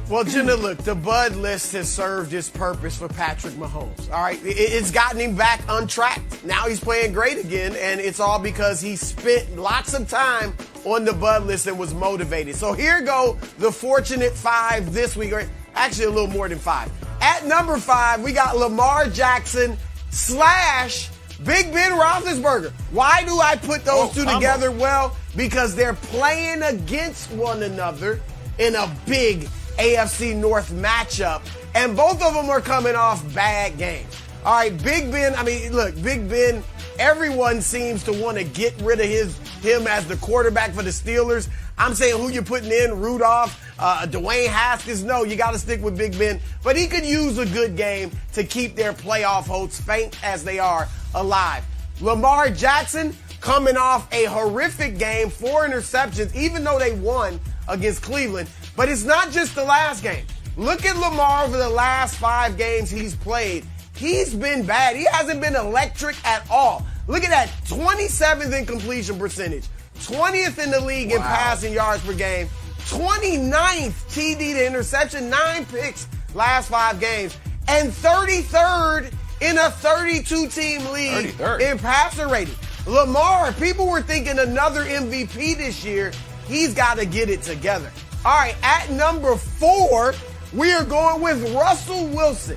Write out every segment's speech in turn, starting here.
Well, Jenna, look, the Bud list has served its purpose for Patrick Mahomes. All right, it's gotten him back on track. Now he's playing great again, and it's all because he spent lots of time on the Bud list and was motivated. So here go the fortunate 5 this week, or actually a little more than 5. At number 5, we got Lamar Jackson / Big Ben Roethlisberger. Why do I put those two together? Well, because they're playing against one another in a big AFC North matchup, and both of them are coming off bad games. All right, Big Ben, Big Ben, everyone seems to want to get rid of him as the quarterback for the Steelers. I'm saying who you're putting in, Rudolph, Dwayne Haskins. No, you got to stick with Big Ben. But he could use a good game to keep their playoff hopes, faint as they are, alive. Lamar Jackson coming off a horrific game, 4 interceptions, even though they won against Cleveland. But it's not just the last game. Look at Lamar over the last 5 games he's played. He's been bad. He hasn't been electric at all. Look at that, 27th in completion percentage, 20th in the league in passing yards per game, 29th TD to interception, 9 picks last 5 games, and 33rd in a 32-team league in passer rating. Lamar, people were thinking another MVP this year. He's got to get it together. All right, at number 4, we are going with Russell Wilson.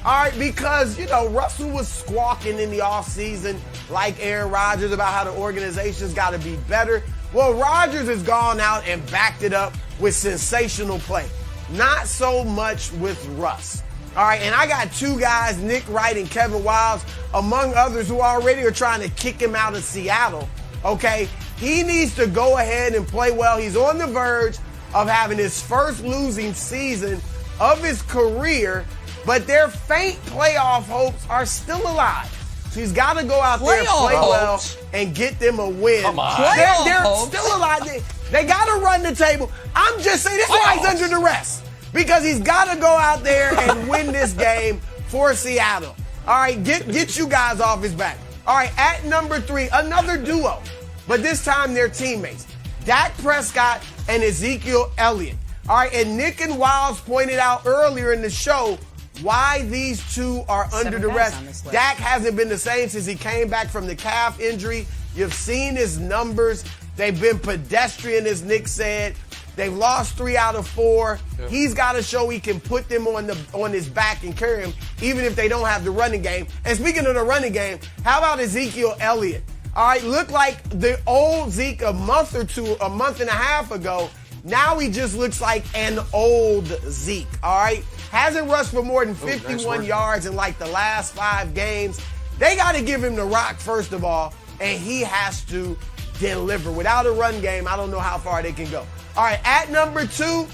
All right, because, Russell was squawking in the offseason like Aaron Rodgers about how the organization's got to be better. Well, Rodgers has gone out and backed it up with sensational play. Not so much with Russ. All right, and I got 2 guys, Nick Wright and Kevin Wildes, among others, who already are trying to kick him out of Seattle. Okay, he needs to go ahead and play well. He's on the verge of having his first losing season of his career, but their faint playoff hopes are still alive. So he's got to go out there and play well and get them a win. Come on. They're still alive. They got to run the table. I'm just saying, this is why he's under duress, because he's got to go out there and win this game for Seattle. All right, get you guys off his back. All right, at number 3, another duo, but this time they're teammates. Dak Prescott and Ezekiel Elliott. All right, and Nick and Wiles pointed out earlier in the show why these two are under duress. Dak hasn't been the same since he came back from the calf injury. You've seen his numbers. They've been pedestrian, as Nick said. They've lost 3 out of 4. Yeah. He's got to show he can put them on his back and carry him, even if they don't have the running game. And speaking of the running game, how about Ezekiel Elliott? All right, looked like the old Zeke a month and a half ago. Now he just looks like an old Zeke, all right? Hasn't rushed for more than 51 yards in like the last 5 games. They got to give him the rock, first of all, and he has to deliver. Without a run game, I don't know how far they can go. All right, at number 2,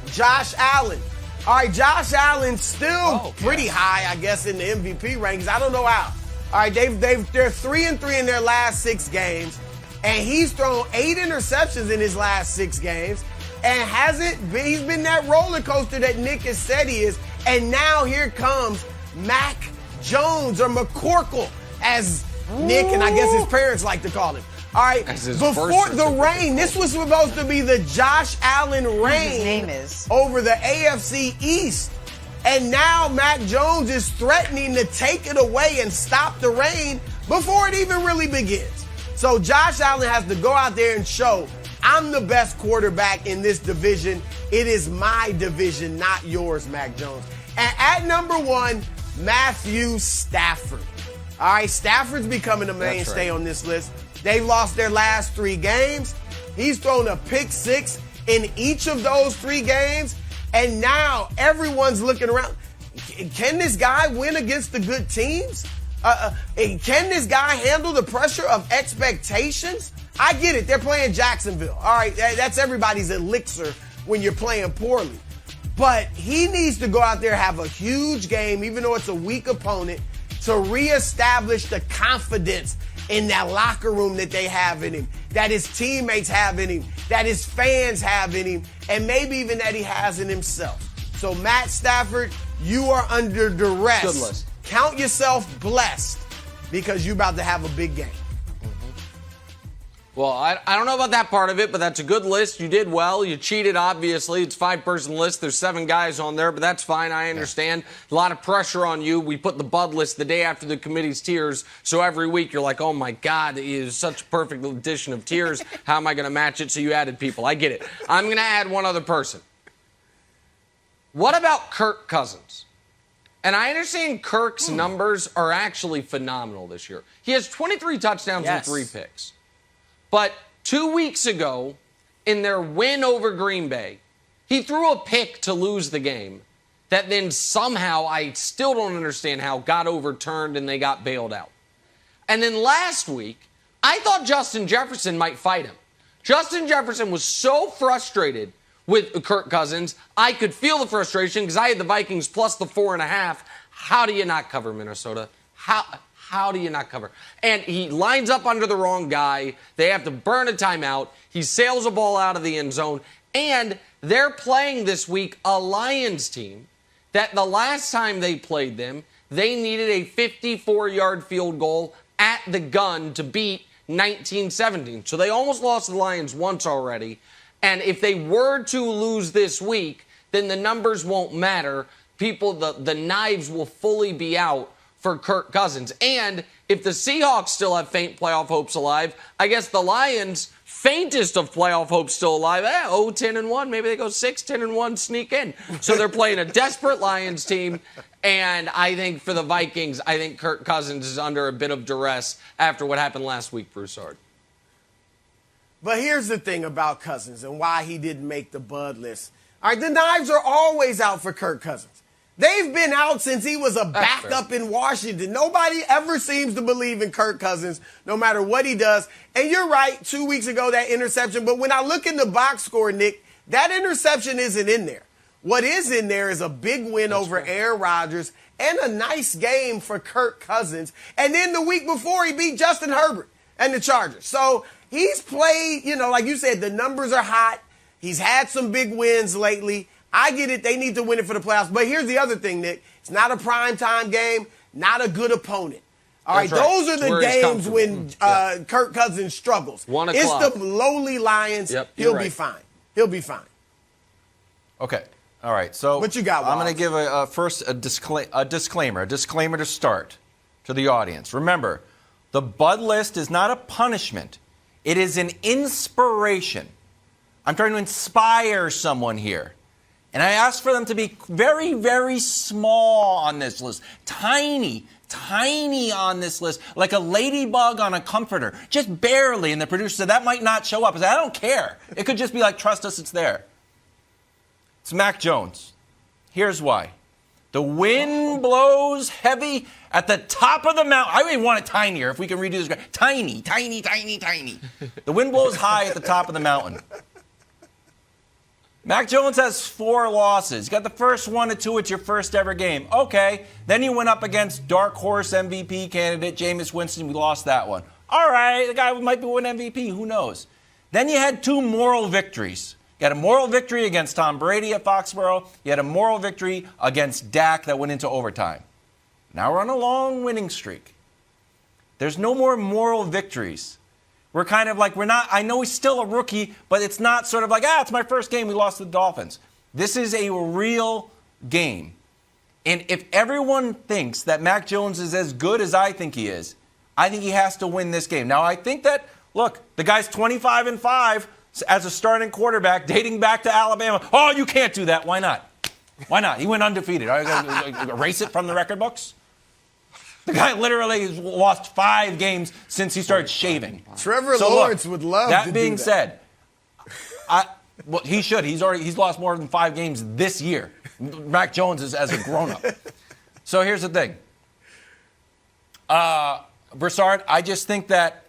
Josh Allen. All right, Josh Allen's still pretty high, I guess, in the MVP rankings. I don't know how. All right, they're 3-3 in their last 6 games, and he's thrown 8 interceptions in his last 6 games, and he's been that roller coaster that Nick has said he is. And now here comes Mac Jones, or McCorkle, as Nick and I guess his parents like to call him. All right, before the reign, this was supposed to be the Josh Allen reign over the AFC East. And now Mac Jones is threatening to take it away and stop the reign before it even really begins. So Josh Allen has to go out there and show, I'm the best quarterback in this division. It is my division, not yours, Mac Jones. And at number 1, Matthew Stafford. All right, Stafford's becoming a mainstay on this list. They've lost their last 3 games. He's thrown a pick 6 in each of those 3 games. And now everyone's looking around. Can this guy win against the good teams? Can this guy handle the pressure of expectations? I get it. They're playing Jacksonville. All right, that's everybody's elixir when you're playing poorly. But he needs to go out there, have a huge game, even though it's a weak opponent, to reestablish the confidence in that locker room that they have in him, that his teammates have in him, that his fans have in him, and maybe even that he has in himself. So Matt Stafford, you are under duress. Good list. Count yourself blessed because you're about to have a big game. Well, I don't know about that part of it, but that's a good list. You did well. You cheated, obviously. It's a 5-person list. There's 7 guys on there, but that's fine. I understand. A lot of pressure on you. We put the Bud list the day after the committee's tiers, so every week you're like, oh, my God, it is such a perfect addition of tiers. How am I going to match it? So you added people. I get it. I'm going to add one other person. What about Kirk Cousins? And I understand Kirk's numbers are actually phenomenal this year. He has 23 touchdowns and 3 picks. But 2 weeks ago, in their win over Green Bay, he threw a pick to lose the game that then somehow, I still don't understand how, got overturned and they got bailed out. And then last week, I thought Justin Jefferson might fight him. Justin Jefferson was so frustrated with Kirk Cousins, I could feel the frustration because I had the Vikings plus the 4.5. How do you not cover Minnesota? How do you not cover? And he lines up under the wrong guy. They have to burn a timeout. He sails a ball out of the end zone. And they're playing this week a Lions team that the last time they played them, they needed a 54-yard field goal at the gun to beat 19-17. So they almost lost to the Lions once already. And if they were to lose this week, then the numbers won't matter. The knives will fully be out for Kirk Cousins. And if the Seahawks still have faint playoff hopes alive, I guess the Lions, faintest of playoff hopes still alive, 10-1, maybe they go 6-10-1, sneak in. So they're playing a desperate Lions team. And I think for the Vikings, I think Kirk Cousins is under a bit of duress after what happened last week, Broussard. But here's the thing about Cousins and why he didn't make the Bud list. All right, the knives are always out for Kirk Cousins. They've been out since he was a backup in Washington. Nobody ever seems to believe in Kirk Cousins, no matter what he does. And you're right, 2 weeks ago, that interception. But when I look in the box score, Nick, that interception isn't in there. What is in there is a big win over Aaron Rodgers and a nice game for Kirk Cousins. And then the week before, he beat Justin Herbert and the Chargers. So he's played, like you said, the numbers are hot. He's had some big wins lately. I get it. They need to win it for the playoffs. But here's the other thing, Nick. It's not a primetime game, not a good opponent. All right, those are the games when Kirk Cousins struggles. 1 o'clock. It's the lowly Lions. He'll be fine. He'll be fine. Okay. All right. So what you got, Wallace? I'm going to give first a disclaimer to start to the audience. Remember, the Bud list is not a punishment. It is an inspiration. I'm trying to inspire someone here. And I asked for them to be very, very small on this list. Tiny on this list. Like a ladybug on a comforter. Just barely. And the producer said, that might not show up. I said, I don't care. It could just be like, trust us, it's there. It's Mac Jones. Here's why. The wind blows heavy at the top of the mountain. I even want it tinier if we can redo this. Tiny. The wind blows high at the top of the mountain. Mac Jones has 4 losses. You got the first 1 to 2. It's your first ever game. Okay. Then you went up against dark horse MVP candidate Jameis Winston. We lost that one. All right. The guy might be winning MVP. Who knows? Then you had 2 moral victories. You had a moral victory against Tom Brady at Foxborough. You had a moral victory against Dak that went into overtime. Now we're on a long winning streak. There's no more moral victories. We're kind of like, I know he's still a rookie, but it's not sort of like, it's my first game, we lost to the Dolphins. This is a real game. And if everyone thinks that Mac Jones is as good as I think he is, I think he has to win this game. Now, I think that, look, the guy's 25-5 as a starting quarterback dating back to Alabama. Oh, you can't do that. Why not? Why not? He went undefeated. Are you going to erase it from the record books? The guy literally has lost 5 games since he started shaving. Trevor Lawrence would love to do that. That being said, he should. He's lost more than 5 games this year. Mac Jones is as a grown-up. So here's the thing. Broussard, I just think that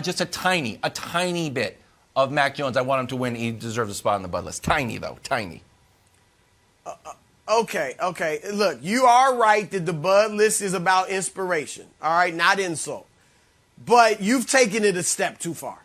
just a tiny bit of Mac Jones, I want him to win. He deserves a spot on the Bud list. Tiny, though. Tiny. Okay. Look, you are right that the Bud list is about inspiration, all right, not insult. But you've taken it a step too far,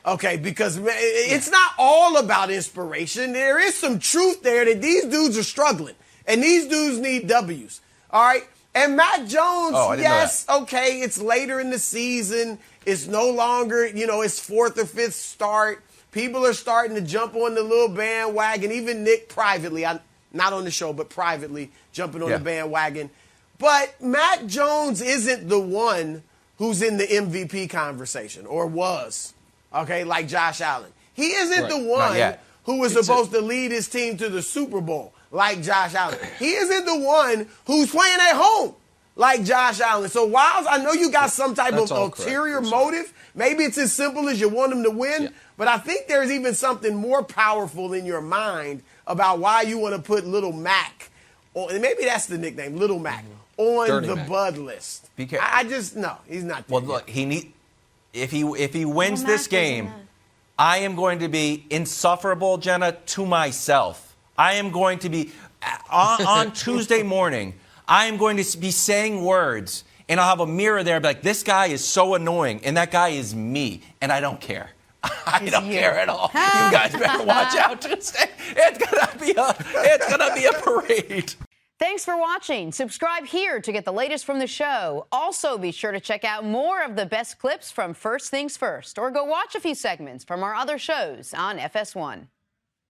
okay, because it's not all about inspiration. There is some truth there that these dudes are struggling, and these dudes need W's, all right? And Matt Jones, yes, okay, it's later in the season. It's no longer, his fourth or fifth start. People are starting to jump on the little bandwagon. Even Nick privately, not on the show, but privately jumping on the bandwagon. But Mac Jones isn't the one who's in the MVP conversation, or was, okay, like Josh Allen. He isn't the one who was supposed to lead his team to the Super Bowl, like Josh Allen. He isn't the one who's playing at home, like Josh Allen. So, Wiles, I know you got some type of ulterior motive. Maybe it's as simple as you want him to win, but I think there's even something more powerful in your mind about why you want to put Little Mac on, and maybe that's the nickname, Little Mac, on Dirty the Mac. Bud list. I just, no, he's not there. Well, look, if he wins this game, I am going to be insufferable, Jenna, to myself. I am going to be, on Tuesday morning, I am going to be saying words, and I'll have a mirror there and be like, this guy is so annoying, and that guy is me, and I don't care. I don't care at all. You guys better watch out Tuesday. It's gonna be a parade. Thanks for watching. Subscribe here to get the latest from the show. Also, be sure to check out more of the best clips from First Things First, or go watch a few segments from our other shows on FS1.